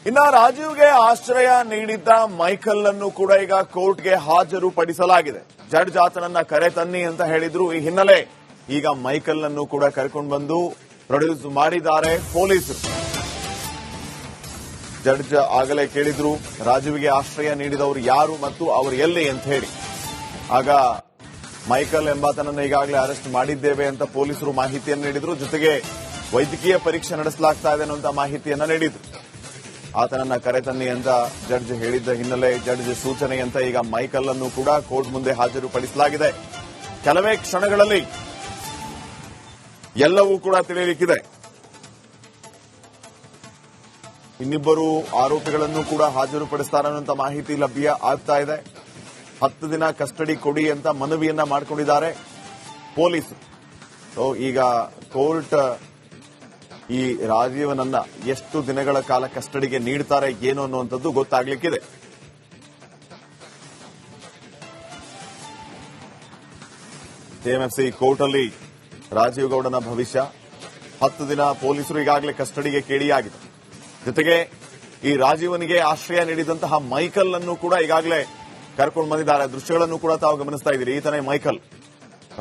ಇನ್ನ ರಾಜೀವ್ಗೆ ಆಶ್ರಯ ನೀಡಿದ್ದ ಮೈಕಲ್ ಅನ್ನು ಕೂಡ ಈಗ ಕೋರ್ಟ್ಗೆ ಹಾಜರುಪಡಿಸಲಾಗಿದೆ. ಜಡ್ಜ್ ಆತನನ್ನ ಕರೆ ತನ್ನಿ ಅಂತ ಹೇಳಿದ್ರು. ಈ ಹಿನ್ನೆಲೆ ಈಗ ಮೈಕಲ್ ಅನ್ನು ಕೂಡ ಕರ್ಕೊಂಡು ಬಂದು ಪ್ರೊಡ್ಯೂಸ್ ಮಾಡಿದ್ದಾರೆ ಪೊಲೀಸರು. ಜಡ್ಜ್ ಆಗಲೇ ಕೇಳಿದ್ರು ರಾಜೀವ್ಗೆ ಆಶ್ರಯ ನೀಡಿದವರು ಯಾರು ಮತ್ತು ಅವರು ಎಲ್ಲಿ ಅಂತ ಹೇಳಿ. ಆಗ ಮೈಕಲ್ ಎಂಬಾತನನ್ನು ಈಗಾಗಲೇ ಅರೆಸ್ಟ್ ಮಾಡಿದ್ದೇವೆ ಅಂತ ಪೊಲೀಸರು ಮಾಹಿತಿಯನ್ನು ನೀಡಿದ್ರು. ಜೊತೆಗೆ ವೈದ್ಯಕೀಯ ಪರೀಕ್ಷೆ ನಡೆಸಲಾಗ್ತಾ ಇದೆ ಅನ್ನುವಂತ ಮಾಹಿತಿಯನ್ನ ನೀಡಿದ್ರು. ಆತನನ್ನ ಕರೆತನ್ನಿ ಅಂತ ಜಡ್ಜ್ ಹೇಳಿದ್ದ ಹಿನ್ನೆಲೆ ಜಡ್ಜ್ ಸೂಚನೆಯಂತೆ ಈಗ ಮೈಕಲ್ ಅನ್ನು ಕೂಡ ಕೋರ್ಟ್ ಮುಂದೆ ಹಾಜರುಪಡಿಸಲಾಗಿದೆ. ಕೆಲವೇ ಕ್ಷಣಗಳಲ್ಲಿ ಎಲ್ಲವೂ ಕೂಡ ತಿಳಿಯಲಿಕ್ಕಿದೆ. ಇನ್ನಿಬ್ಬರು ಆರೋಪಿಗಳನ್ನು ಕೂಡ ಹಾಜರುಪಡಿಸ್ತಾರೆ ಅನ್ನುವಂತ ಮಾಹಿತಿ ಲಭ್ಯ ಆಗ್ತಾ ಇದೆ. 10 ದಿನ ಕಸ್ಟಡಿ ಕೊಡಿ ಅಂತ ಮನವಿಯನ್ನ ಮಾಡಿಕೊಂಡಿದ್ದಾರೆ ಪೊಲೀಸರು. ಈಗ ಕೋರ್ಟ್ ಈ ರಾಜೀವನನ್ನ ಎಷ್ಟು ದಿನಗಳ ಕಾಲ ಕಸ್ಟಡಿಗೆ ನೀಡ್ತಾರೆ ಏನು ಅನ್ನುವಂಥದ್ದು ಗೊತ್ತಾಗ್ಲಿಕ್ಕಿದೆ. ಕೆಎಂಎಫ್ಸಿ ಕೋರ್ಟ್ ಅಲ್ಲಿ ರಾಜೀವ್ ಗೌಡನ ಭವಿಷ್ಯ 10 ದಿನ ಪೊಲೀಸರು ಈಗಾಗಲೇ ಕಸ್ಟಡಿಗೆ ಕೇಳಿಯಾಗಿದೆ. ಜೊತೆಗೆ ಈ ರಾಜೀವನಿಗೆ ಆಶ್ರಯ ನೀಡಿದಂತಹ ಮೈಕಲ್ ಅನ್ನು ಕೂಡ ಈಗಾಗಲೇ ಕರ್ಕೊಂಡು ಬಂದಿದ್ದಾರೆ. ದೃಶ್ಯಗಳನ್ನು ಕೂಡ ತಾವು ಗಮನಿಸ್ತಾ ಇದ್ದೀರಿ. ಈತನೇ ಮೈಕಲ್.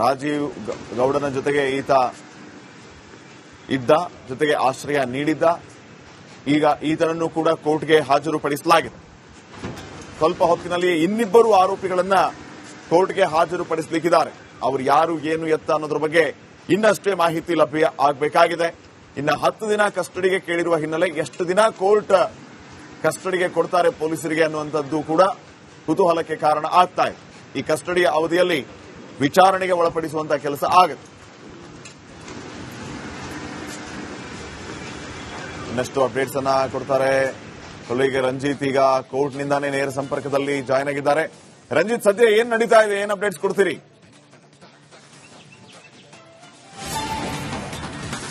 ರಾಜೀವ್ ಗೌಡನ ಜೊತೆಗೆ ಈತ ಇದ್ದ, ಜೊತೆಗೆ ಆಶ್ರಯ ನೀಡಿದ್ದ. ಈಗ ಈತನನ್ನು ಕೂಡ ಕೋರ್ಟ್ಗೆ ಹಾಜರುಪಡಿಸಲಾಗಿದೆ. ಸ್ವಲ್ಪ ಹೊತ್ತಿನಲ್ಲಿ ಇನ್ನಿಬ್ಬರು ಆರೋಪಿಗಳನ್ನ ಕೋರ್ಟ್ಗೆ ಹಾಜರುಪಡಿಸಲಿಕ್ಕಿದ್ದಾರೆ. ಅವರು ಯಾರು ಏನು ಎತ್ತ ಅನ್ನೋದ್ರ ಬಗ್ಗೆ ಇನ್ನಷ್ಟೇ ಮಾಹಿತಿ ಲಭ್ಯ ಆಗಬೇಕಾಗಿದೆ. ಇನ್ನು 10 ದಿನ ಕಸ್ಟಡಿಗೆ ಕೇಳಿರುವ ಹಿನ್ನೆಲೆ ಎಷ್ಟು ದಿನ ಕೋರ್ಟ್ ಕಸ್ಟಡಿಗೆ ಕೊಡ್ತಾರೆ ಪೊಲೀಸರಿಗೆ ಅನ್ನುವಂಥದ್ದು ಕೂಡ ಕುತೂಹಲಕ್ಕೆ ಕಾರಣ ಆಗ್ತಾ ಇದೆ. ಈ ಕಸ್ಟಡಿಯ ಅವಧಿಯಲ್ಲಿ ವಿಚಾರಣೆಗೆ ಒಳಪಡಿಸುವಂತಹ ಕೆಲಸ ಆಗುತ್ತೆ. ಇನ್ನಷ್ಟು ಅಪ್ಡೇಟ್ಸ್ ಅನ್ನ ಕೊಡ್ತಾರೆ ಕೊಲ್ಲಿಗೆ ರಂಜಿತ್. ಈಗ ಕೋರ್ಟ್ನಿಂದಾನೇ ನೇರ ಸಂಪರ್ಕದಲ್ಲಿ ಜಾಯ್ನ್ ಆಗಿದ್ದಾರೆ. ರಂಜಿತ್, ಸದ್ಯ ಏನ್ ನಡೀತಾ ಇದೆ, ಏನ್ ಅಪ್ಡೇಟ್ಸ್ ಕೊಡ್ತೀರಿ?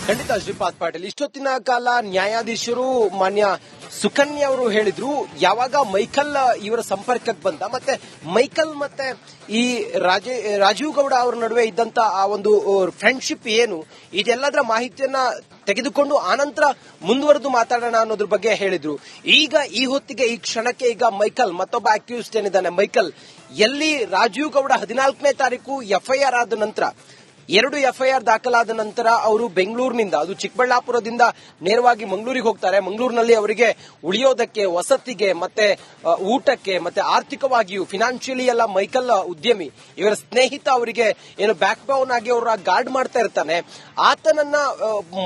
ಖಂಡಿತ ಶ್ರೀಪಾದ್ ಪಾಟೀಲ್, ಇಷ್ಟೊತ್ತಿನ ಕಾಲ ನ್ಯಾಯಾಧೀಶರು ಮಾನ್ಯ ಸುಕನ್ಯಾ ಅವರು ಹೇಳಿದ್ರು, ಯಾವಾಗ ಮೈಕಲ್ ಇವರ ಸಂಪರ್ಕಕ್ಕೆ ಬಂದ ಮತ್ತೆ ಮೈಕಲ್ ಮತ್ತೆ ಈ ರಾಜೀವ್ ಗೌಡ ಅವರ ನಡುವೆ ಇದ್ದಂತ ಆ ಒಂದು ಫ್ರೆಂಡ್ಶಿಪ್ ಏನು, ಇದೆಲ್ಲದರ ಮಾಹಿತಿಯನ್ನ ತೆಗೆದುಕೊಂಡು ಆನಂತರ ಮುಂದುವರೆದು ಮಾತಾಡೋಣ ಅನ್ನೋದ್ರ ಬಗ್ಗೆ ಹೇಳಿದ್ರು. ಈಗ ಈ ಹೊತ್ತಿಗೆ ಈ ಕ್ಷಣಕ್ಕೆ ಈಗ ಮೈಕಲ್ ಮತ್ತೊಬ್ಬ ಅಕ್ಯೂಸ್ಡ್ ಏನಿದ್ದಾನೆ ಮೈಕಲ್ ಎಲ್ಲಿ ರಾಜೀವ್ ಗೌಡ 14ನೇ ತಾರೀಕು ಎಫ್ಐಆರ್ ಆದ ನಂತರ 2 ಎಫ್ಐಆರ್ ದಾಖಲಾದ ನಂತರ ಅವರು ಬೆಂಗಳೂರಿನಿಂದ, ಅದು ಚಿಕ್ಕಬಳ್ಳಾಪುರದಿಂದ ನೇರವಾಗಿ ಮಂಗಳೂರಿಗೆ ಹೋಗ್ತಾರೆ. ಮಂಗಳೂರಿನಲ್ಲಿ ಅವರಿಗೆ ಉಳಿಯೋದಕ್ಕೆ, ವಸತಿಗೆ, ಮತ್ತೆ ಊಟಕ್ಕೆ, ಮತ್ತೆ ಆರ್ಥಿಕವಾಗಿಯೂ ಫಿನಾನ್ಷಿಯಲಿ ಎಲ್ಲ ಮೈಕಲ್ ಉದ್ಯಮಿ, ಇವರ ಸ್ನೇಹಿತ ಅವರಿಗೆ ಏನು ಬ್ಯಾಕ್ ಬೋನ್ ಆಗಿ ಅವರ ಗಾರ್ಡ್ ಮಾಡ್ತಾ ಇರ್ತಾನೆ. ಆತನನ್ನ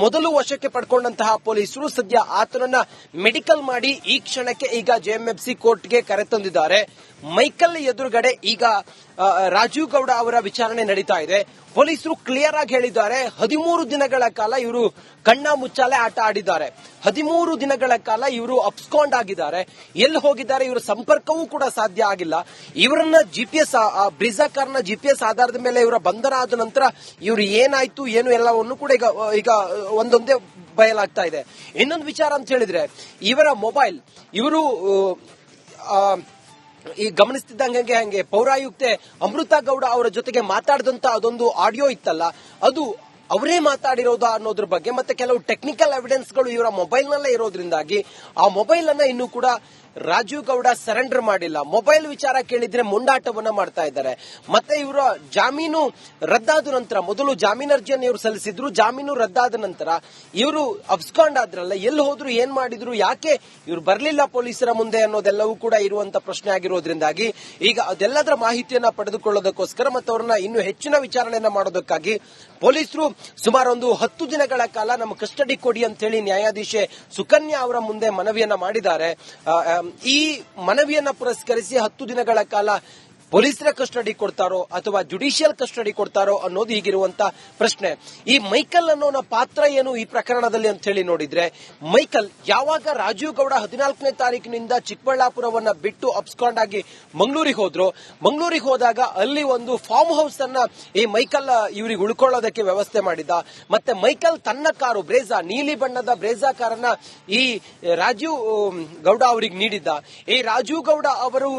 ಮೊದಲು ವಶಕ್ಕೆ ಪಡ್ಕೊಂಡಂತಹ ಪೊಲೀಸರು ಸದ್ಯ ಆತನನ್ನ ಮೆಡಿಕಲ್ ಮಾಡಿ ಈ ಕ್ಷಣಕ್ಕೆ ಈಗ ಜೆಎಂಎಫ್ಸಿ ಕೋರ್ಟ್ಗೆ ಕರೆತಂದಿದ್ದಾರೆ. ಮೈಕಲ್ ಎದುರುಗಡೆ ಈಗ ರಾಜೀವ್ ಗೌಡ ಅವರ ವಿಚಾರಣೆ ನಡೀತಾ ಇದೆ. ಪೊಲೀಸರು ಕ್ಲಿಯರ್ ಆಗಿ ಹೇಳಿದ್ದಾರೆ, 13 ದಿನಗಳ ಕಾಲ ಇವರು ಕಣ್ಣ ಮುಚ್ಚಾಲೆ ಆಟ ಆಡಿದ್ದಾರೆ. 13 ದಿನಗಳ ಕಾಲ ಇವರು ಅಬ್ಸ್ಕಾಂಡ್ ಆಗಿದ್ದಾರೆ. ಎಲ್ಲಿ ಹೋಗಿದ್ದಾರೆ, ಇವರ ಸಂಪರ್ಕವೂ ಕೂಡ ಸಾಧ್ಯ ಆಗಿಲ್ಲ. ಇವರನ್ನ ಜಿಪಿಎಸ್ ಬ್ರಿಜಾ ಕಾರ್ನ ಜಿಪಿಎಸ್ ಆಧಾರದ ಮೇಲೆ ಇವರ ಬಂಧನ ಆದ ನಂತರ ಇವರು ಏನಾಯ್ತು ಏನು ಎಲ್ಲವನ್ನು ಕೂಡ ಈಗ ಒಂದೊಂದೇ ಬಯಲಾಗ್ತಾ ಇದೆ. ಇನ್ನೊಂದು ವಿಚಾರ ಅಂತ ಹೇಳಿದ್ರೆ, ಇವರ ಮೊಬೈಲ್, ಇವರು ಈ ಗಮನಿಸ್ತಿದ್ದಂಗೆ ಹಂಗೆ ಪೌರಾಯುಕ್ತೆ ಅಮೃತ ಗೌಡ ಅವರ ಜೊತೆಗೆ ಮಾತಾಡಿದಂತ ಅದೊಂದು ಆಡಿಯೋ ಇತ್ತಲ್ಲ, ಅದು ಅವರೇ ಮಾತಾಡಿರೋದಾ ಅನ್ನೋದ್ರ ಬಗ್ಗೆ ಮತ್ತೆ ಕೆಲವು ಟೆಕ್ನಿಕಲ್ ಎವಿಡೆನ್ಸ್ಗಳು ಇವರ ಮೊಬೈಲ್ ನಲ್ಲೇ ಇರೋದ್ರಿಂದಾಗಿ ಆ ಮೊಬೈಲ್ ಅನ್ನ ಇನ್ನೂ ಕೂಡ ರಾಜೀವ್ ಗೌಡ ಸರೆಂಡರ್ ಮಾಡಿಲ್ಲ. ಮೊಬೈಲ್ ವಿಚಾರ ಕೇಳಿದ್ರೆ ಮೊಂಡಾಟವನ್ನ ಮಾಡ್ತಾ ಇದ್ದಾರೆ. ಮತ್ತೆ ಇವರ ಜಾಮೀನು ರದ್ದಾದ ನಂತರ, ಮೊದಲು ಜಾಮೀನು ಅರ್ಜಿಯನ್ನು ಇವರು ಸಲ್ಲಿಸಿದ್ರು, ಜಾಮೀನು ರದ್ದಾದ ನಂತರ ಇವರು ಅಬ್ಸ್ಕಾಂಡ್ ಆದ್ರಲ್ಲ, ಎಲ್ಲಿ ಹೋದ್ರು, ಏನ್ ಮಾಡಿದ್ರು, ಯಾಕೆ ಇವರು ಬರಲಿಲ್ಲ ಪೊಲೀಸರ ಮುಂದೆ ಅನ್ನೋದೆಲ್ಲವೂ ಕೂಡ ಇರುವಂತ ಪ್ರಶ್ನೆ ಆಗಿರೋದ್ರಿಂದಾಗಿ ಈಗ ಅದೆಲ್ಲದರ ಮಾಹಿತಿಯನ್ನ ಪಡೆದುಕೊಳ್ಳೋದಕ್ಕೋಸ್ಕರ ಮತ್ತು ಅವರನ್ನ ಇನ್ನೂ ಹೆಚ್ಚಿನ ವಿಚಾರಣೆಯನ್ನ ಮಾಡೋದಕ್ಕಾಗಿ ಪೊಲೀಸರು ಸುಮಾರು ಒಂದು 10 ದಿನಗಳ ಕಾಲ ನಮ್ಮ ಕಸ್ಟಡಿ ಕೊಡಿ ಅಂತ ಹೇಳಿ ನ್ಯಾಯಾಧೀಶೆ ಸುಕನ್ಯಾ ಅವರ ಮುಂದೆ ಮನವಿಯನ್ನ ಮಾಡಿದ್ದಾರೆ. ಈ ಮನವಿಯನ್ನ ಪುರಸ್ಕರಿಸಿ 10 ದಿನಗಳ ಕಾಲ ಪೊಲೀಸರ ಕಸ್ಟಡಿ ಕೊಡ್ತಾರೋ ಅಥವಾ ಜುಡಿಷಿಯಲ್ ಕಸ್ಟಡಿ ಕೊಡ್ತಾರೋ ಅನ್ನೋದು ಈಗಿರುವಂತ ಪ್ರಶ್ನೆ. ಈ ಮೈಕಲ್ ಅನ್ನೋನ ಪಾತ್ರ ಏನು ಈ ಪ್ರಕರಣದಲ್ಲಿ ಅಂತ ಹೇಳಿ ನೋಡಿದ್ರೆ, ಮೈಕಲ್ ಯಾವಾಗ ರಾಜೀವ್ ಗೌಡ 14ನೇ ತಾರೀಕಿನಿಂದ ಚಿಕ್ಕಬಳ್ಳಾಪುರವನ್ನ ಬಿಟ್ಟು ಅಬ್ಸ್ಕಾಂಡ್ ಆಗಿ ಮಂಗಳೂರಿಗೆ ಹೋದ್ರು, ಮಂಗಳೂರಿಗೆ ಹೋದಾಗ ಅಲ್ಲಿ ಒಂದು ಫಾರ್ಮ್ ಹೌಸ್ ಅನ್ನ ಈ ಮೈಕಲ್ ಇವರಿಗೆ ಉಳ್ಕೊಳ್ಳೋದಕ್ಕೆ ವ್ಯವಸ್ಥೆ ಮಾಡಿದ್ದ. ಮತ್ತೆ ಮೈಕಲ್ ತನ್ನ ಕಾರು ಬ್ರೇಜಾ, ನೀಲಿ ಬಣ್ಣದ ಬ್ರೇಜಾ ಕಾರನ್ನ ಈ ರಾಜೀವ್ ಗೌಡ ಅವರಿಗೆ ನೀಡಿದ್ದ. ಈ ರಾಜೀವ್ ಗೌಡ ಅವರು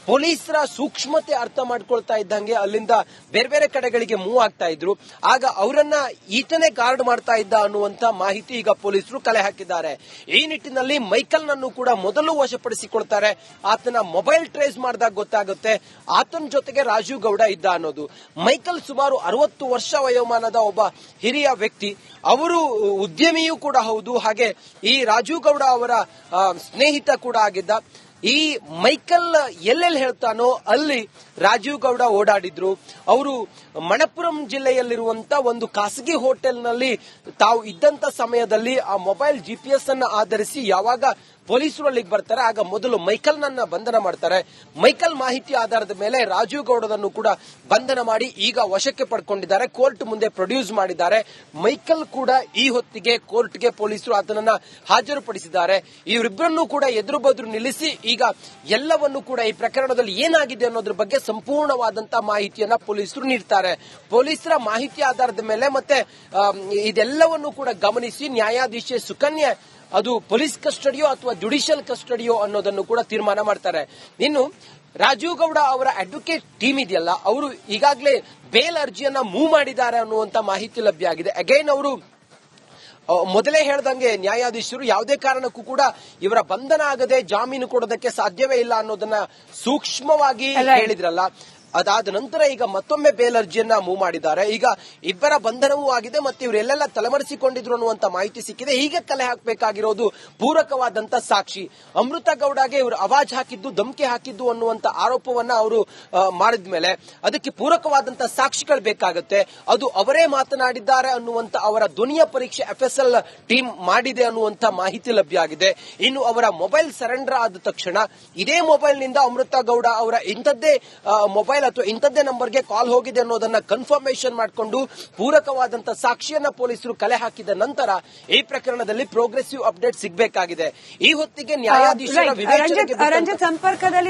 ಪೊಲೀಸರ ಸೂಕ್ಷ್ಮತೆ ಅರ್ಥ ಮಾಡ್ಕೊಳ್ತಾ ಇದ್ದಂಗೆ ಅಲ್ಲಿಂದ ಬೇರೆ ಬೇರೆ ಕಡೆಗಳಿಗೆ ಮೂವ್ ಆಗ್ತಾ ಇದ್ರು. ಆಗ ಅವರನ್ನ ಈತನೇ ಗಾರ್ಡ್ ಮಾಡ್ತಾ ಇದ್ದ ಅನ್ನುವಂತ ಮಾಹಿತಿ ಈಗ ಪೊಲೀಸರು ಕಲೆ ಹಾಕಿದ್ದಾರೆ. ಈ ನಿಟ್ಟಿನಲ್ಲಿ ಮೈಕಲ್ ನನ್ನು ಕೂಡ ಮೊದಲು ವಶಪಡಿಸಿಕೊಳ್ತಾರೆ. ಆತನ ಮೊಬೈಲ್ ಟ್ರೇಸ್ ಮಾಡಿದಾಗ ಗೊತ್ತಾಗುತ್ತೆ ಆತನ ಜೊತೆಗೆ ರಾಜೀವ್ ಗೌಡ ಇದ್ದ ಅನ್ನೋದು. ಮೈಕಲ್ ಸುಮಾರು 60 ವರ್ಷ ವಯೋಮಾನದ ಒಬ್ಬ ಹಿರಿಯ ವ್ಯಕ್ತಿ. ಅವರು ಉದ್ಯಮಿಯೂ ಕೂಡ ಹೌದು, ಹಾಗೆ ಈ ರಾಜೀವ್ ಗೌಡ ಅವರ ಸ್ನೇಹಿತ ಕೂಡ ಆಗಿದ್ದ. ಈ ಮೈಕಲ್ ಎಲ್ಲೆಲ್ಲಿ ಹೇಳ್ತಾನೋ ಅಲ್ಲಿ ರಾಜೀವ್ ಗೌಡ ಓಡಾಡಿದ್ರು. ಅವರು ಮಣಪುರಂ ಜಿಲ್ಲೆಯಲ್ಲಿರುವಂತ ಒಂದು ಖಾಸಗಿ ಹೋಟೆಲ್ನಲ್ಲಿ ತಾವು ಇದ್ದಂತ ಸಮಯದಲ್ಲಿ ಆ ಮೊಬೈಲ್ GPS ಅನ್ನ ಆಧರಿಸಿ ಯಾವಾಗ ಪೊಲೀಸರು ಅಲ್ಲಿಗೆ ಬರ್ತಾರೆ ಆಗ ಮೊದಲು ಮೈಕಲ್ ನನ್ನ ಬಂಧನ ಮಾಡ್ತಾರೆ. ಮೈಕಲ್ ಮಾಹಿತಿ ಆಧಾರದ ಮೇಲೆ ರಾಜೀವ್ ಗೌಡನನ್ನು ಕೂಡ ಬಂಧನ ಮಾಡಿ ಈಗ ವಶಕ್ಕೆ ಪಡ್ಕೊಂಡಿದ್ದಾರೆ. ಕೋರ್ಟ್ ಮುಂದೆ ಪ್ರೊಡ್ಯೂಸ್ ಮಾಡಿದ್ದಾರೆ. ಮೈಕಲ್ ಕೂಡ ಈ ಹೊತ್ತಿಗೆ ಕೋರ್ಟ್ಗೆ ಪೊಲೀಸರು ಆತನನ್ನ ಹಾಜರುಪಡಿಸಿದ್ದಾರೆ. ಇವರಿಬ್ಬರನ್ನೂ ಕೂಡ ಎದುರು ಬದುರು ನಿಲ್ಲಿಸಿ ಈಗ ಎಲ್ಲವನ್ನೂ ಕೂಡ ಈ ಪ್ರಕರಣದಲ್ಲಿ ಏನಾಗಿದೆ ಅನ್ನೋದ್ರ ಬಗ್ಗೆ ಸಂಪೂರ್ಣವಾದಂತಹ ಮಾಹಿತಿಯನ್ನ ಪೊಲೀಸರು ನೀಡ್ತಾರೆ. ಪೊಲೀಸರ ಮಾಹಿತಿ ಆಧಾರದ ಮೇಲೆ ಮತ್ತೆ ಇದೆಲ್ಲವನ್ನೂ ಕೂಡ ಗಮನಿಸಿ ನ್ಯಾಯಾಧೀಶೆ ಸುಕನ್ಯಾ ಅದು ಪೊಲೀಸ್ ಕಸ್ಟಡಿಯೋ ಅಥವಾ ಜುಡಿಷಿಯಲ್ ಕಸ್ಟಡಿಯೋ ಅನ್ನೋದನ್ನು ಕೂಡ ತೀರ್ಮಾನ ಮಾಡ್ತಾರೆ. ಇನ್ನು ರಾಜೀವ್ ಗೌಡ ಅವರ ಅಡ್ವೊಕೇಟ್ ಟೀಮ್ ಇದೆಯಲ್ಲ, ಅವರು ಈಗಾಗಲೇ ಬೇಲ್ ಅರ್ಜಿಯನ್ನ ಮೂವ್ ಮಾಡಿದ್ದಾರೆ ಅನ್ನುವಂತ ಮಾಹಿತಿ ಲಭ್ಯ ಆಗಿದೆ. ಅಗೈನ್ ಅವರು ಮೊದಲೇ ಹೇಳ್ದಂಗೆ ನ್ಯಾಯಾಧೀಶರು ಯಾವುದೇ ಕಾರಣಕ್ಕೂ ಕೂಡ ಇವರ ಬಂಧನ ಆಗದೆ ಜಾಮೀನು ಕೊಡೋದಕ್ಕೆ ಸಾಧ್ಯವೇ ಇಲ್ಲ ಅನ್ನೋದನ್ನ ಸೂಕ್ಷ್ಮವಾಗಿ ಹೇಳಿದ್ರಲ್ಲ. ಅದಾದ ನಂತರ ಈಗ ಮತ್ತೊಮ್ಮೆ ಬೇಲ್ ಅರ್ಜಿಯನ್ನ ಮೂವ್ ಮಾಡಿದ್ದಾರೆ. ಈಗ ಇಬ್ಬರ ಬಂಧನವೂ ಆಗಿದೆ ಮತ್ತೆ ಇವರೆಲ್ಲೆಲ್ಲ ತಲೆಮರೆಸಿಕೊಂಡಿದ್ರು ಅನ್ನುವಂತ ಮಾಹಿತಿ ಸಿಕ್ಕಿದೆ. ಈಗ ಕಲೆ ಹಾಕಬೇಕಾಗಿರೋದು ಪೂರಕವಾದಂತ ಸಾಕ್ಷಿ. ಅಮೃತ ಗೌಡಗೆ ಇವರು ಅವಾಜ್ ಹಾಕಿದ್ದು, ಧಮಕಿ ಹಾಕಿದ್ದು ಅನ್ನುವಂತ ಆರೋಪವನ್ನ ಅವರು ಮಾಡಿದ್ಮೇಲೆ ಅದಕ್ಕೆ ಪೂರಕವಾದಂತ ಸಾಕ್ಷಿಗಳು ಬೇಕಾಗುತ್ತೆ. ಅದು ಅವರೇ ಮಾತನಾಡಿದ್ದಾರೆ ಅನ್ನುವಂತ ಅವರ ಧ್ವನಿಯ ಪರೀಕ್ಷೆ FSL ಟೀಮ್ ಮಾಡಿದೆ ಅನ್ನುವಂತ ಮಾಹಿತಿ ಲಭ್ಯ ಆಗಿದೆ. ಇನ್ನು ಅವರ ಮೊಬೈಲ್ ಸರೆಂಡರ್ ಆದ ತಕ್ಷಣ ಇದೇ ಮೊಬೈಲ್ ನಿಂದ ಅಮೃತ ಗೌಡ ಅವರ ಇಂಥದ್ದೇ ಮೊಬೈಲ್ ಅಥವಾ ಇಂಥದ್ದೇ ನಂಬರ್ಗೆ ಕಾಲ್ ಹೋಗಿದೆ ಅನ್ನೋದನ್ನ ಕನ್ಫರ್ಮೇಶನ್ ಮಾಡಿಕೊಂಡು ಪೂರಕವಾದಂತ ಸಾಕ್ಷಿಯನ್ನ ಪೊಲೀಸರು ಕಲೆ ಹಾಕಿದ ನಂತರ ಈ ಪ್ರಕರಣದಲ್ಲಿ ಪ್ರೋಗ್ರೆಸಿವ್ ಅಪ್ಡೇಟ್ ಸಿಗಬೇಕಾಗಿದೆ. ಈ ಹೊತ್ತಿಗೆ ನ್ಯಾಯಾಧೀಶರ ವಿವೇಚನೆಗೆ ಸಂಪರ್ಕದಲ್ಲಿ